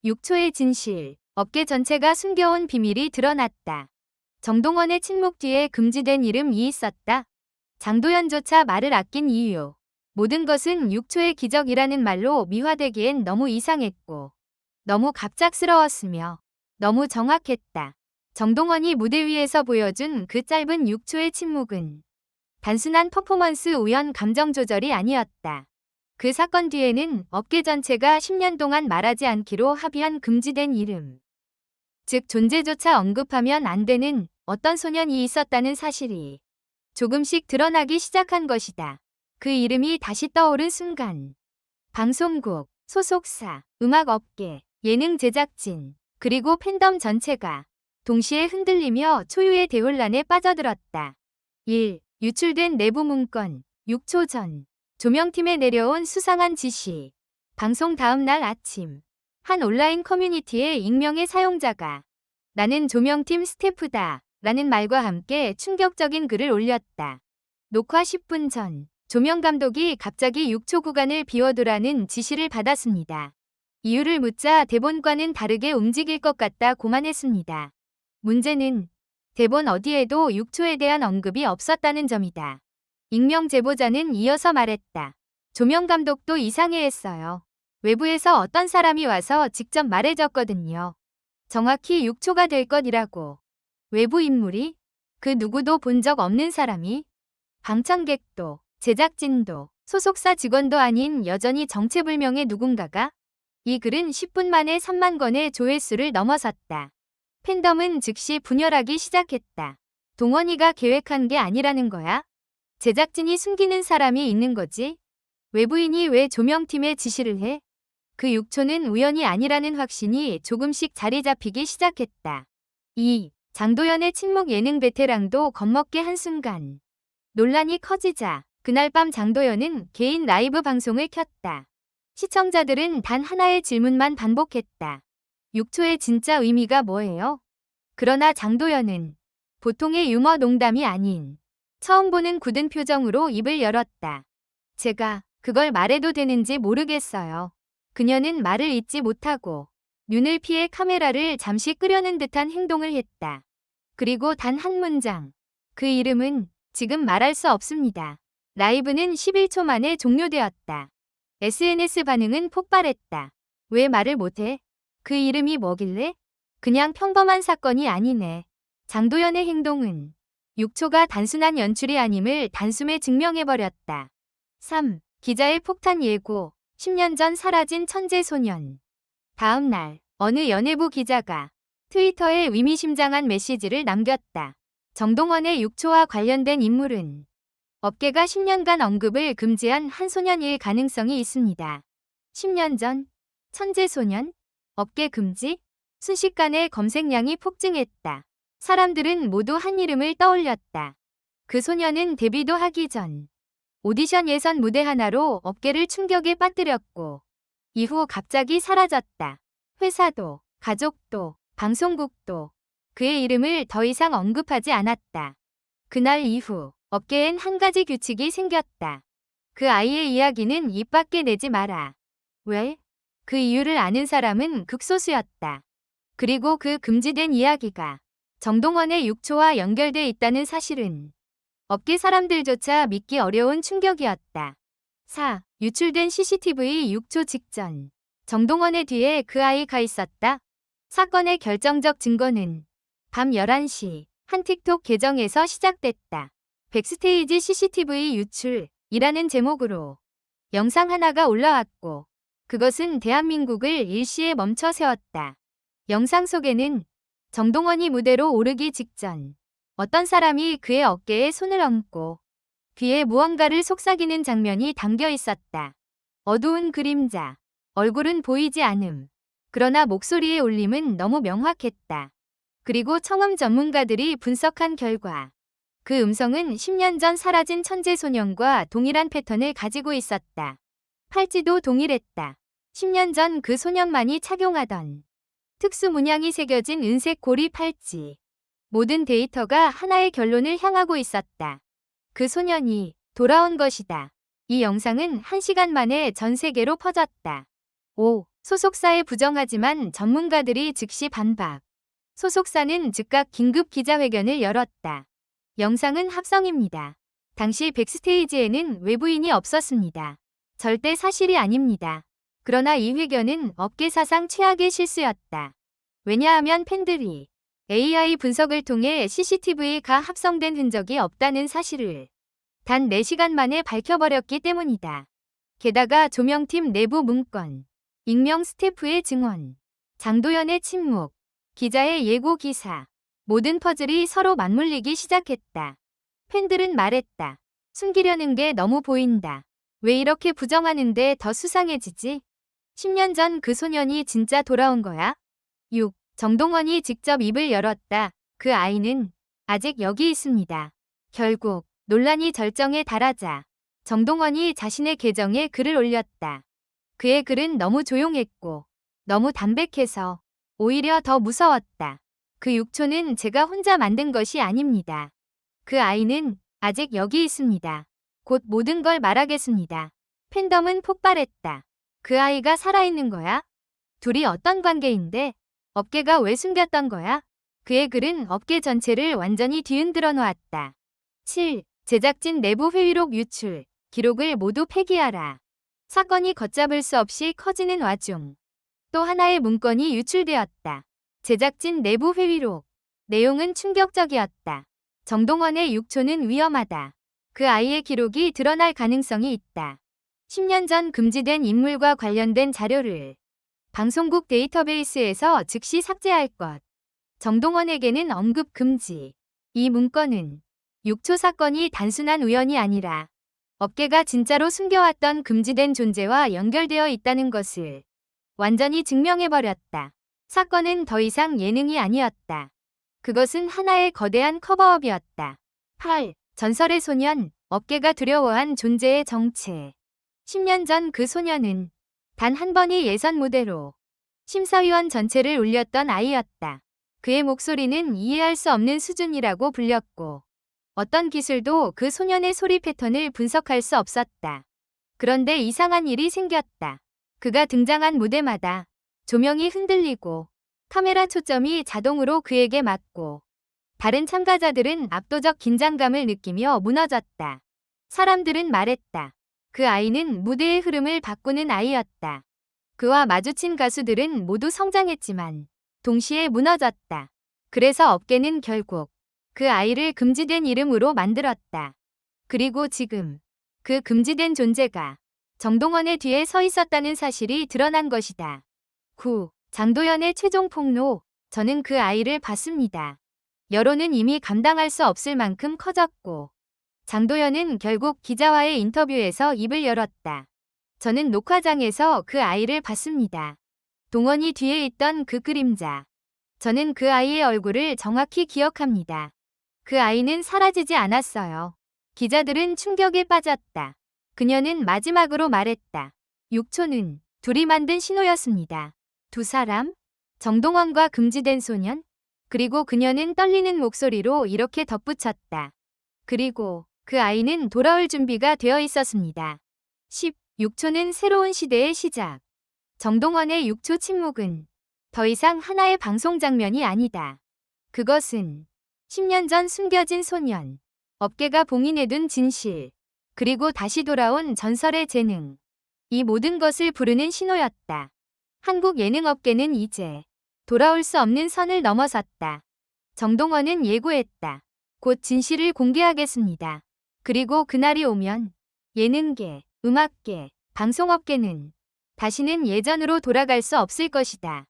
6초의 진실. 업계 전체가 숨겨온 비밀이 드러났다. 정동원의 침묵 뒤에 금지된 이름이 있었다. 장도연조차 말을 아낀 이유. 모든 것은 6초의 기적이라는 말로 미화되기엔 너무 이상했고, 너무 갑작스러웠으며, 너무 정확했다. 정동원이 무대 위에서 보여준 그 짧은 6초의 침묵은 단순한 퍼포먼스 우연 감정 조절이 아니었다. 그 사건 뒤에는 업계 전체가 10년 동안 말하지 않기로 합의한 금지된 이름, 즉 존재조차 언급하면 안 되는 어떤 소년이 있었다는 사실이 조금씩 드러나기 시작한 것이다. 그 이름이 다시 떠오른 순간 방송국, 소속사, 음악업계, 예능 제작진, 그리고 팬덤 전체가 동시에 흔들리며 초유의 대혼란에 빠져들었다. 1. 유출된 내부 문건. 6초 전 조명팀에 내려온 수상한 지시. 방송 다음 날 아침 한 온라인 커뮤니티의 익명의 사용자가 나는 조명팀 스태프다 라는 말과 함께 충격적인 글을 올렸다. 녹화 10분 전 조명 감독이 갑자기 6초 구간을 비워두라는 지시를 받았습니다. 이유를 묻자 대본과는 다르게 움직일 것 같다 고만했습니다. 문제는 대본 어디에도 6초에 대한 언급이 없었다는 점이다. 익명 제보자는 이어서 말했다. 조명 감독도 이상해했어요. 외부에서 어떤 사람이 와서 직접 말해줬거든요. 정확히 6초가 될 것이라고. 외부 인물이? 그 누구도 본 적 없는 사람이? 방청객도, 제작진도, 소속사 직원도 아닌 여전히 정체불명의 누군가가? 이 글은 10분 만에 3만 건의 조회수를 넘어섰다. 팬덤은 즉시 분열하기 시작했다. 동원이가 계획한 게 아니라는 거야? 제작진이 숨기는 사람이 있는 거지? 외부인이 왜 조명팀에 지시를 해? 그 6초는 우연이 아니라는 확신이 조금씩 자리 잡히기 시작했다. 2. 장도연의 침묵. 예능 베테랑도 겁먹게 한순간 논란이 커지자 그날 밤 장도연은 개인 라이브 방송을 켰다. 시청자들은 단 하나의 질문만 반복했다. 6초의 진짜 의미가 뭐예요? 그러나 장도연은 보통의 유머 농담이 아닌 처음 보는 굳은 표정으로 입을 열었다. 제가 그걸 말해도 되는지 모르겠어요. 그녀는 말을 잇지 못하고 눈을 피해 카메라를 잠시 끄려는 듯한 행동을 했다. 그리고 단 한 문장. 그 이름은 지금 말할 수 없습니다. 라이브는 11초 만에 종료되었다. SNS 반응은 폭발했다. 왜 말을 못해? 그 이름이 뭐길래? 그냥 평범한 사건이 아니네. 장도연의 행동은 6초가 단순한 연출이 아님을 단숨에 증명해버렸다. 3. 기자의 폭탄 예고. 10년 전 사라진 천재 소년. 다음 날 어느 연예부 기자가 트위터에 의미심장한 메시지를 남겼다. 정동원의 6초와 관련된 인물은 업계가 10년간 언급을 금지한 한 소년일 가능성이 있습니다. 10년 전 천재 소년? 업계 금지? 순식간에 검색량이 폭증했다. 사람들은 모두 한 이름을 떠올렸다. 그 소년은 데뷔도 하기 전 오디션 예선 무대 하나로 업계를 충격에 빠뜨렸고 이후 갑자기 사라졌다. 회사도, 가족도, 방송국도 그의 이름을 더 이상 언급하지 않았다. 그날 이후 업계엔 한 가지 규칙이 생겼다. 그 아이의 이야기는 입 밖에 내지 마라. 왜? 그 이유를 아는 사람은 극소수였다. 그리고 그 금지된 이야기가 정동원의 6초와 연결돼 있다는 사실은 업계 사람들조차 믿기 어려운 충격이었다. 4. 유출된 CCTV. 6초 직전 정동원의 뒤에 그 아이가 있었다. 사건의 결정적 증거는 밤 11시 한 틱톡 계정에서 시작됐다. 백스테이지 CCTV 유출이라는 제목으로 영상 하나가 올라왔고 그것은 대한민국을 일시에 멈춰 세웠다. 영상 속에는 정동원이 무대로 오르기 직전 어떤 사람이 그의 어깨에 손을 얹고 귀에 무언가를 속삭이는 장면이 담겨 있었다. 어두운 그림자, 얼굴은 보이지 않음. 그러나 목소리의 울림은 너무 명확했다. 그리고 청음 전문가들이 분석한 결과 그 음성은 10년 전 사라진 천재 소년과 동일한 패턴을 가지고 있었다. 팔찌도 동일했다. 10년 전 그 소년만이 착용하던 특수 문양이 새겨진 은색 고리 팔찌. 모든 데이터가 하나의 결론을 향하고 있었다. 그 소년이 돌아온 것이다. 이 영상은 1시간 만에 전 세계로 퍼졌다. 5. 소속사에 부정하지만 전문가들이 즉시 반박. 소속사는 즉각 긴급 기자회견을 열었다. 영상은 합성입니다. 당시 백스테이지에는 외부인이 없었습니다. 절대 사실이 아닙니다. 그러나 이 회견은 업계 사상 최악의 실수였다. 왜냐하면 팬들이 AI 분석을 통해 CCTV가 합성된 흔적이 없다는 사실을 단 4시간 만에 밝혀버렸기 때문이다. 게다가 조명팀 내부 문건, 익명 스태프의 증언, 장도연의 침묵, 기자의 예고 기사, 모든 퍼즐이 서로 맞물리기 시작했다. 팬들은 말했다. 숨기려는 게 너무 보인다. 왜 이렇게 부정하는데 더 수상해지지? 10년 전 그 소년이 진짜 돌아온 거야? 6. 정동원이 직접 입을 열었다. 그 아이는 아직 여기 있습니다. 결국 논란이 절정에 달하자 정동원이 자신의 계정에 글을 올렸다. 그의 글은 너무 조용했고 너무 담백해서 오히려 더 무서웠다. 그 육초는 제가 혼자 만든 것이 아닙니다. 그 아이는 아직 여기 있습니다. 곧 모든 걸 말하겠습니다. 팬덤은 폭발했다. 그 아이가 살아있는 거야? 둘이 어떤 관계인데? 업계가 왜 숨겼던 거야? 그의 글은 업계 전체를 완전히 뒤흔들어 놓았다. 7. 제작진 내부 회의록 유출. 기록을 모두 폐기하라. 사건이 걷잡을 수 없이 커지는 와중 또 하나의 문건이 유출되었다. 제작진 내부 회의록. 내용은 충격적이었다. 정동원의 육초는 위험하다. 그 아이의 기록이 드러날 가능성이 있다. 10년 전 금지된 인물과 관련된 자료를 방송국 데이터베이스에서 즉시 삭제할 것. 정동원에게는 언급 금지. 이 문건은 육초 사건이 단순한 우연이 아니라 업계가 진짜로 숨겨왔던 금지된 존재와 연결되어 있다는 것을 완전히 증명해버렸다. 사건은 더 이상 예능이 아니었다. 그것은 하나의 거대한 커버업이었다. 8. 전설의 소년, 업계가 두려워한 존재의 정체. 10년 전 그 소년은 단 한 번의 예선 무대로 심사위원 전체를 울렸던 아이였다. 그의 목소리는 이해할 수 없는 수준이라고 불렸고 어떤 기술도 그 소년의 소리 패턴을 분석할 수 없었다. 그런데 이상한 일이 생겼다. 그가 등장한 무대마다 조명이 흔들리고 카메라 초점이 자동으로 그에게 맞고 다른 참가자들은 압도적 긴장감을 느끼며 무너졌다. 사람들은 말했다. 그 아이는 무대의 흐름을 바꾸는 아이였다. 그와 마주친 가수들은 모두 성장했지만 동시에 무너졌다. 그래서 업계는 결국 그 아이를 금지된 이름으로 만들었다. 그리고 지금 그 금지된 존재가 정동원의 뒤에 서 있었다는 사실이 드러난 것이다. 9. 장도연의 최종 폭로. 저는 그 아이를 봤습니다. 여론은 이미 감당할 수 없을 만큼 커졌고 장도연은 결국 기자와의 인터뷰에서 입을 열었다. 저는 녹화장에서 그 아이를 봤습니다. 동원이 뒤에 있던 그 그림자. 저는 그 아이의 얼굴을 정확히 기억합니다. 그 아이는 사라지지 않았어요. 기자들은 충격에 빠졌다. 그녀는 마지막으로 말했다. 육초는 둘이 만든 신호였습니다. 두 사람? 정동원과 금지된 소년? 그리고 그녀는 떨리는 목소리로 이렇게 덧붙였다. 그리고 그 아이는 돌아올 준비가 되어 있었습니다. 10. 육초는 새로운 시대의 시작. 정동원의 육초 침묵은 더 이상 하나의 방송 장면이 아니다. 그것은 10년 전 숨겨진 소년, 업계가 봉인해둔 진실, 그리고 다시 돌아온 전설의 재능. 이 모든 것을 부르는 신호였다. 한국 예능업계는 이제 돌아올 수 없는 선을 넘어섰다. 정동원은 예고했다. 곧 진실을 공개하겠습니다. 그리고 그날이 오면 예능계, 음악계, 방송업계는 다시는 예전으로 돌아갈 수 없을 것이다.